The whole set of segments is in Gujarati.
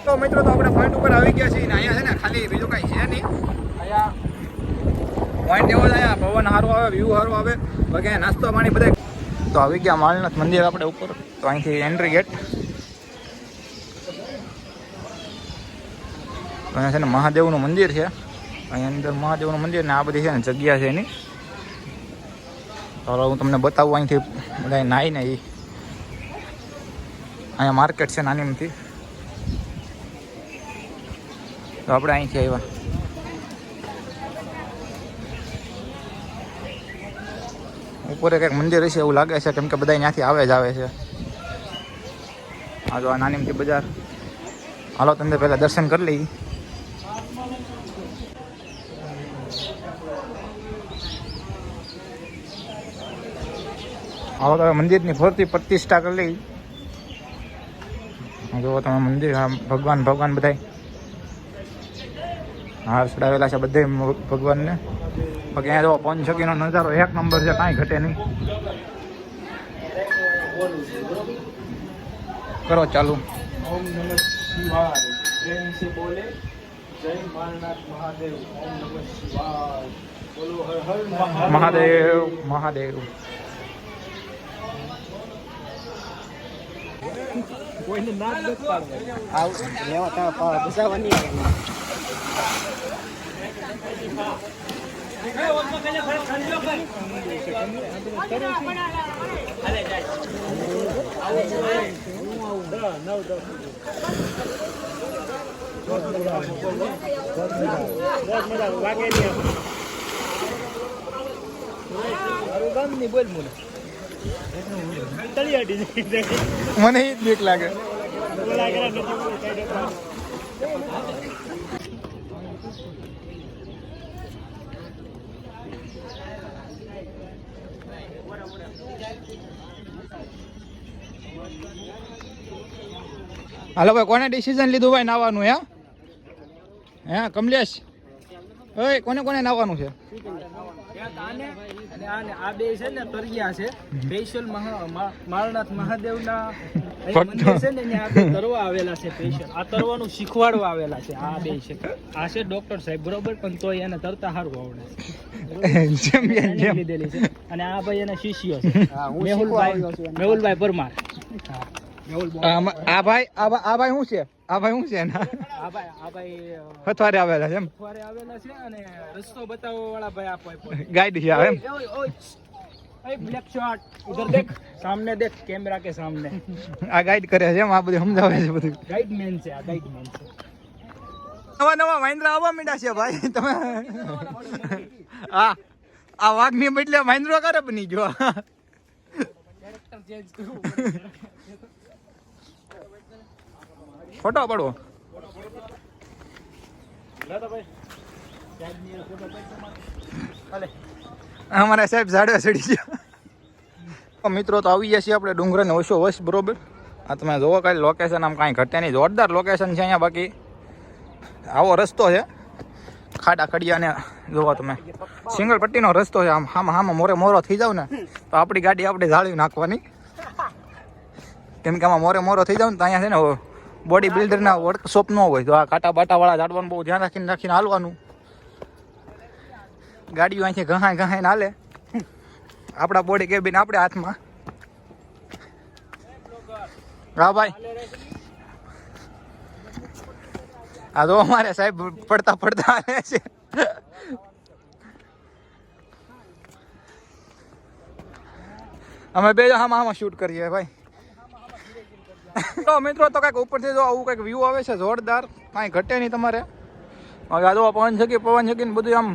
તો મિત્રો તો આપણે પોઈન્ટ ઉપર આવી ગયા છીએ ને અહીંયા છે ને ખાલી બીજું કાંઈ છે નહીં. અહીંયા પોઈન્ટ એવો જ અહીંયા પવન સારું આવે, વ્યૂ સારું આવે, બાકી અહીંયા નાસ્તો પાણી બધા. તો આવી ગયા માલનાથ મંદિર આપણે ઉપર. તો અહીંથી એન્ટ્રી ગેટ. અહીંયા છે ને મહાદેવનું મંદિર છે. અહીંયા અંદર મહાદેવનું મંદિર ને આ બધી છે ને જગ્યા છે એની. તો હું તમને બતાવું અહીંથી બધા નાઈ ને એ અહીંયા માર્કેટ છે નાની એમથી. તો આપણે અહીંથી આવ્યા. ઉપરે કંઈક મંદિર હશે એવું લાગે છે, કેમ કે બધા ત્યાંથી આવે જ આવે છે. આ જો આ નાની એમથી બજાર. હાલો તમને પહેલાં દર્શન કરી લઈએ. હાલો તમે મંદિરની ફરતી પ્રતિષ્ઠા કરી લઈ. જો તમે મંદિર ભગવાન બધા હાર ચડાવેલા છે બધે ભગવાનને. બાકી અહીંયા જો પંચસખીનો નજારો એક નંબર છે, કાંઈ ઘટે નહીં. કરો ચાલુ. ઓમ નમઃ શિવાય. પ્રેમ સે બોલે જય મારનાથ મહાદેવ. ઓમ નમઃ શિવાય. બોલો હર હર મહાદેવ મહાદેવ. કોઈને નાક નથી પાડવાનું. આવ લેવા તા બસાવવાની મને જ બીક લાગે. હાલો ભાઈ, કોને ડિસિઝન લીધું ભાઈ નાવાનું? હે કમલેશ, ઓય કોને નાવાનું છે? આ બે છે ને તરિયા છે સ્પેશિયલ મારનાથ મહાદેવના મંદિર છે ને ત્યાં બે તરવા આવેલા છે સ્પેશિયલ. આ તરવાનું શીખવાડવા આવેલા છે આ બે છે. આ છે ડોક્ટર સાહેબ બરોબર, પણ તોય એને તરતા સારું આવડે છે. લીધેલી છે. અને આ ભાઈ એના શિષ્યો છે મેહુલભાઈ પરમાર. આ ભાઈ શું છે? આ ભાઈ શું છે? આ ભાઈ હથવારે આવેલા છે એમ? હથવારે આવેલા છે અને રસ્તો બતાવવા વાળા ભાઈ આપો ગાઈડ છે એમ? બ્લેક શોટ ઉધર દેખ, સામને દેખ, કેમેરા કે સામને. આ ગાઈડ કરે છે એમ? આ બધું સમજાવે છે બધું? ગાઈડ મેન છે આ, ગાઈડ મેન છે. નવા મહિન્દ્રા આવવા માંડ્યા છે ભાઈ તમે. આ વાઘની બદલે મહિન્દ્રો કરે બની જો. કેરેક્ટર ચેન્જ કરવું. ફોટો પડવો. અમારા સાહેબ ઝાડવા ચડી ગયા. મિત્રો તો આવી ગયા છીએ આપણે ડુંગરાને ઓછો વશ બરોબર. આ તમે જોવો કાંઈ લોકેશન આમ કાંઈ ઘટે નહીં, જોરદાર લોકેશન છે અહીંયા. બાકી આવો રસ્તો છે, ખાડા ખડિયાને જોવો તમે સિંગલ પટ્ટીનો રસ્તો છે. આમ હામાં મોરો થઈ જાવ ને તો આપણી ગાડી આપણે જાળી નાખવાની, કેમ કે આમાં મોરો થઈ જાવ ને તો અહીંયા છે ને બોડી બિલ્ડરના વર્કશોપ ન હોય તો આ કાંટા બાટાવાળા ઝાડવાનું બહુ ધ્યાન રાખીને હાલવાનું. ગાડીઓ અહીંથી ઘહાઈને હાલે, આપણા બોડી કેબિન આપણે હાથમાં. હા ભાઈ, આ તો અમારે સાહેબ પડતા હાલે છે. અમે બે આમાં શૂટ કરીએ ભાઈ. તો મિત્રો તો કંઈક ઉપરથી જો આવું કંઈક વ્યૂ આવે છે જોરદાર, કાંઈ ઘટે નહીં તમારે. હવે આ જો પવન છકી ને બધું આમ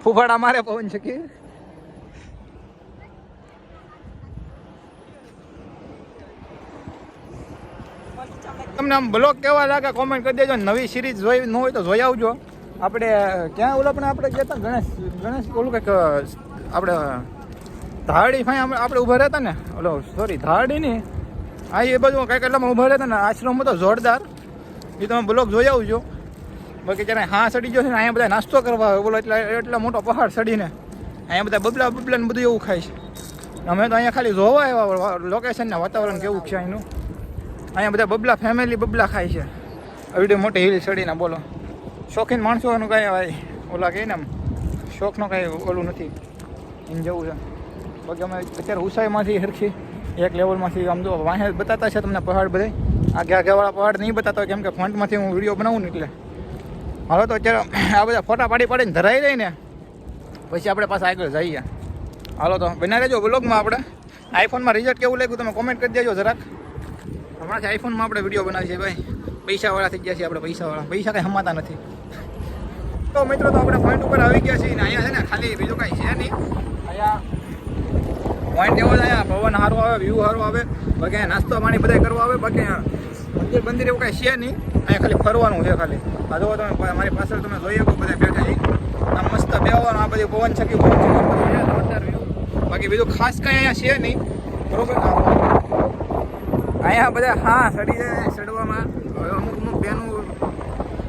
ફૂફાડા મારે પવન છકી. તમને આમ બ્લોગ કેવા લાગે કોમેન્ટ કરી દેજો. નવી સિરીઝ જોઈ ન હોય તો જોઈ આવજો. આપણે ક્યાં ઓલા પણ આપણે ગયા હતા ગણેશ ઓલું કંઈક આપણે ધારડી ફાઈ આપણે ઊભા રહેતા ને, ઓલો સોરી ધારડી નહીં, હા એ બધું કંઈક એટલામાં ઊભા રહેતા ને. આશ્રમ હતો જોરદાર, એ તમે બ્લોગ જોઈ આવજો. બાકી જ્યારે હા સડી ગયો છે ને અહીંયા બધા નાસ્તો કરવા આવે બોલો, એટલા મોટો પહાડ સડીને અહીંયા બધા બબલા ને બધું એવું ખાય છે. અમે તો અહીંયા ખાલી જોવા આવ્યા લોકેશન ને વાતાવરણ કેવું છે અહીંનું. અહીંયા બધા બબલા ફેમિલી બબલા ખાય છે. વિડીયો મોટી હિલ ચડીને બોલો શોખીન માણસોનું કાંઈ ભાઈ ઓલા કહે ને આમ શોખનો કાંઈ ઓલું નથી એમ જવું છે. બાકી અમે અત્યારે ઉંચાઈમાંથી સરખી એક લેવલમાંથી આમ જો વાંહે બતાતા છે તમને પહાડ બધે આગેવાળા પહાડ નહીં બતાતા હોય કેમ કે ફ્રન્ટમાંથી હું વિડીયો બનાવું ને એટલે. હાલો તો અત્યારે આ બધા ફોટા પાડીને ધરાઈ જાય ને પછી આપણે પાછા આગળ જઈએ. હાલો તો બના રહેજો બ્લોગમાં. આપણે આઈફોનમાં રિઝલ્ટ કેવું લાગ્યું તમે કોમેન્ટ કરી દેજો જરાક. હમણાંથી આઈફોનમાં આપણે વિડીયો બનાવીએ છીએ ભાઈ. પૈસાવાળા થઈ ગયા છીએ આપણે. પૈસા કંઈ હમાતા નથી. તો મિત્રો તો આપણે પોઈન્ટ ઉપર આવી ગયા છીએ ને અહીંયા છે ને ખાલી બીજું કાંઈ છે નહીં. અહીંયા પોઈન્ટ એવો જ અહીંયા પવન સારો આવે, વ્યૂ સારો આવે, બાકી અહીંયા નાસ્તો પાણી બધા કરવા આવે. બાકી મંદિર એવું કાંઈ છે નહીં. અહીંયા ખાલી ફરવાનું છે ખાલી. આ જો તમે મારી પાછળ તમે જોઈ શકો બધા બેઠા છે આ મસ્ત બેહવાનું. આ બધી પવન છકી જોરદાર વ્યૂ. બાકી બીજું ખાસ કાંઈ અહીંયા છે નહીં બરોબર. અહીંયા બધા હા ચડી જાય ચડવામાં અમુક બેનું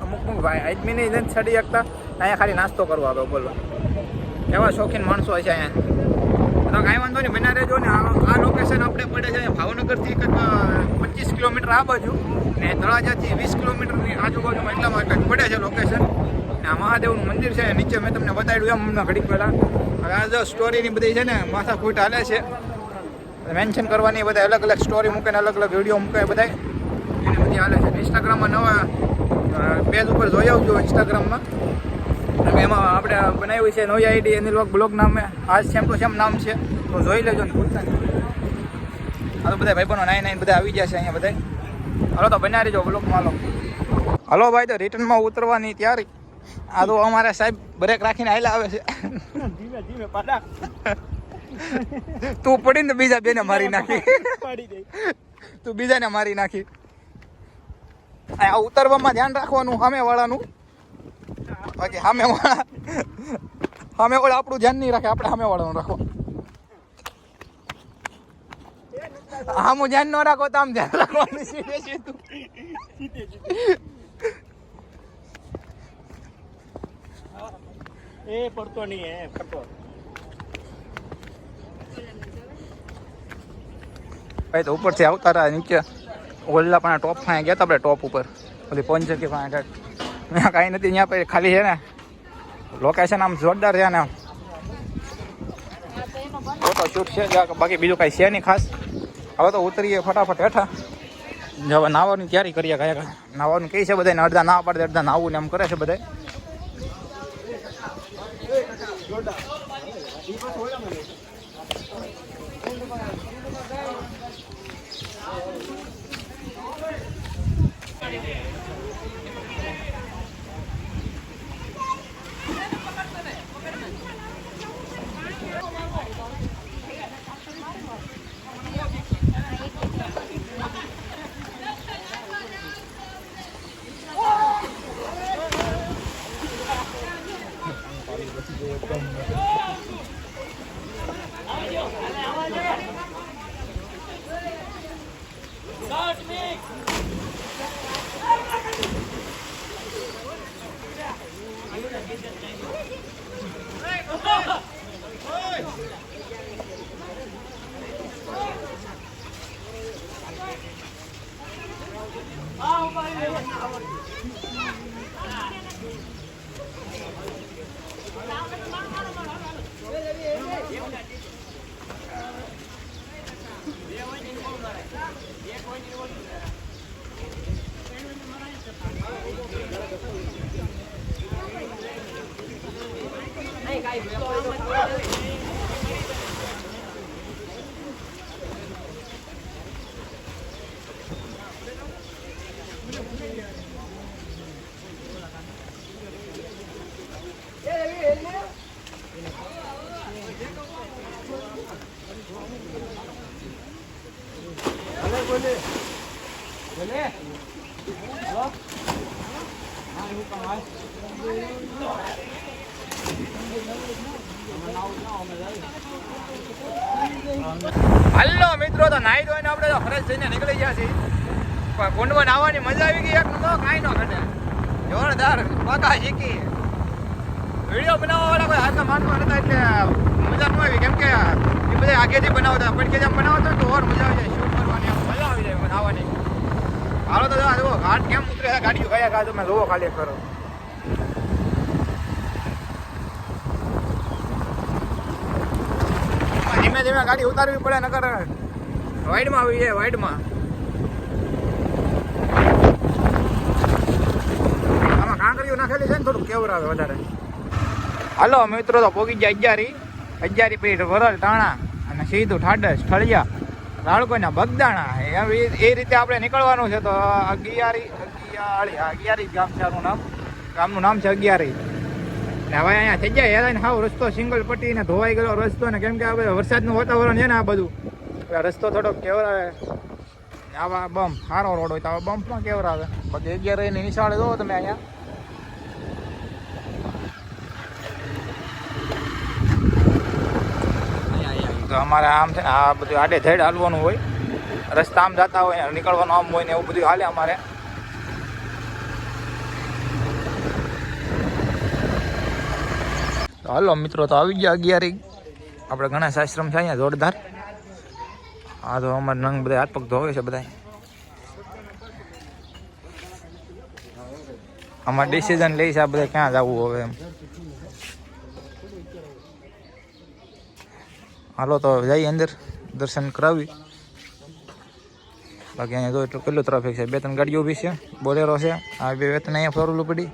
અમુક ભાઈ આદમીને નથી ચડી શકતા. અહીંયા ખાલી નાસ્તો કરવા આવે બોલો. એવા શોખીન માણસો છે અહીંયા. તો કાંઈ વાંધો નહીં બના રહેજો ને. આ લોકેશન આપણે પડે છે ભાવનગરથી 25 કિલોમીટર આ બાજુ ને તળાજાથી 20 કિલોમીટરની આજુબાજુમાં એટલામાં કંઈક પડે છે લોકેશન. ને આ મહાદેવનું મંદિર છે નીચે મેં તમને બતાવ્યું એમ હમણાં ઘડીક પહેલાં. હવે આ જો સ્ટોરીની બધી છે ને માથાકૂટ હાલે છે મેન્શન કરવાની. બધા અલગ અલગ સ્ટોરી મૂકે ને અલગ અલગ વિડીયો મૂકે બધા એને બધી હાલે છે. ઇન્સ્ટાગ્રામમાં નવા પેજ ઉપર જોઈ આવજો ઇન્સ્ટાગ્રામમાં. અને એમાં આપણે બનાવ્યું છે નવી આઈડી એની બ્લોગ નામે આજ સેમ ટુ સેમ નામ છે તો જોઈ લેજો ને ભૂલતા નહીં. આ તો બધા ભાઈબંધો 9 બધા આવી ગયા છે અહીંયા બધા. હાલો તો બના રહેજો બ્લોગમાં. હાલો ભાઈ તો રિટર્નમાં ઉતરવાની તૈયારી. આ તો અમારા સાહેબ બ્રેક રાખીને હાલ્યા આવે છે. ધીમે ધીમે પાડા તું પડીને બીજા બેને મારી નાખી. તું બીજાને મારી નાખી. આ ઉતરવામાં ધ્યાન રાખવાનું સામે વાળાનું. બાકી સામે વાળા આપણું ધ્યાન નહીં રાખે. આપણે સામે વાળાનું રાખો. આમ ધ્યાન ન રાખો તો આમ ધ્યાન રાખવાનું. એ પડતો નહીં એ પડતો. ભાઈ તો ઉપરથી આવતા રહ્યા નીચે ઓલા પણ ટોપ પાસે ગયા હતા આપણે. ટોપ ઉપર ઓલી પંચકી પાસે કાંઈ ત્યાં કાંઈ નથી. ત્યાં પછી ખાલી છે ને લોકેશન આમ જોરદાર છે ને ફોટો શૂટ છે. બાકી બીજું કાંઈ છે નહીં ખાસ. હવે તો ઉતરીએ ફટાફટ હેઠા. હવે નાહવાની તૈયારી કરીએ. કાંઈ નાહવાનું કહે છે બધાને. અડધા ના પાડે અડધા નાહવું ને એમ કરે છે બધા. હલો મિત્રો, તો નાઈ ધોઈને આપણે તો ફરજ થઈને નીકળી ગયા છીએ. પણ કુંડમાં નાહવાની મજા આવી ગઈ. એક તો કાંઈ ન ઘટે, જોરદાર પાકા શીખી. વિડીયો બનાવવા વાળા કોઈ હાથમાં માનવા નતા એટલે મજા ન આવી. કેમ કે એ બધા આગેથી બનાવતા, પણ કે જેમ બનાવતા તો ઓર મજા આવી જાય. શૂટ કરવાની મજા આવી જાય નાહવાની. હાલો તો જુઓ ઘાટ કેમ ઉતરે છે, ગાડીઓ કયા ઘાટ તમે જોવો ખાલી કરો. ધીમે ધીમે ગાડી ઉતારવી પડે નકર વાઇડમાં આવી જાય વાઇડમાં. આમાં કાંકરીઓ નાખેલી છે ને થોડુંક કેવર આવે વધારે. હાલો મિત્રો તો પોગી ગયા 11 પીઠ વરલ ટાણા અને સીધું ઠાડસ ઠળિયા રાળકોના બગદાણા એ રીતે આપણે નીકળવાનું છે. તો અગિયારી ગામ છે ગામનું નામ છે અગિયારી. ને હવે અહીંયા થઈ જાય હેરાન હાવ રસ્તો સિંગલ પટ્ટી ને ધોવાઈ ગયેલો રસ્તો ને કેમ કે હવે વરસાદનું વાતાવરણ છે ને આ બધું રસ્તો થોડોક કેવર આવે. આવા બમ્પ સારો રોડ હોય તો આવા બમ્પમાં કેવર આવે. બાકી 11 ની નિશાળે જોવો તમે અહીંયા. તો અમારે આમ છે ને આ બધું આડે ધડ હાલવાનું હોય, રસ્તા આમ જતા હોય નીકળવાનું આમ હોય ને એવું બધું હાલે અમારે. તો હાલો મિત્રો તો આવી ગયા 11 આપણે ગણેશ આશ્રમ છે અહીંયા જોરદાર. હા તો અમારે નંગ બધા હાથ પગ ધોવે છે બધા. અમારે ડિસિઝન લઈ છે આ બધા ક્યાં જવું હવે એમ. હાલો તો જઈએ અંદર દર્શન કરાવી. બાકી અહીંયા જો એટલું કેટલું ટ્રાફિક છે, 2-3 ગાડીઓ બી છે, બોલેરો છે, આ 2 અહીંયા ફોરલું પડી.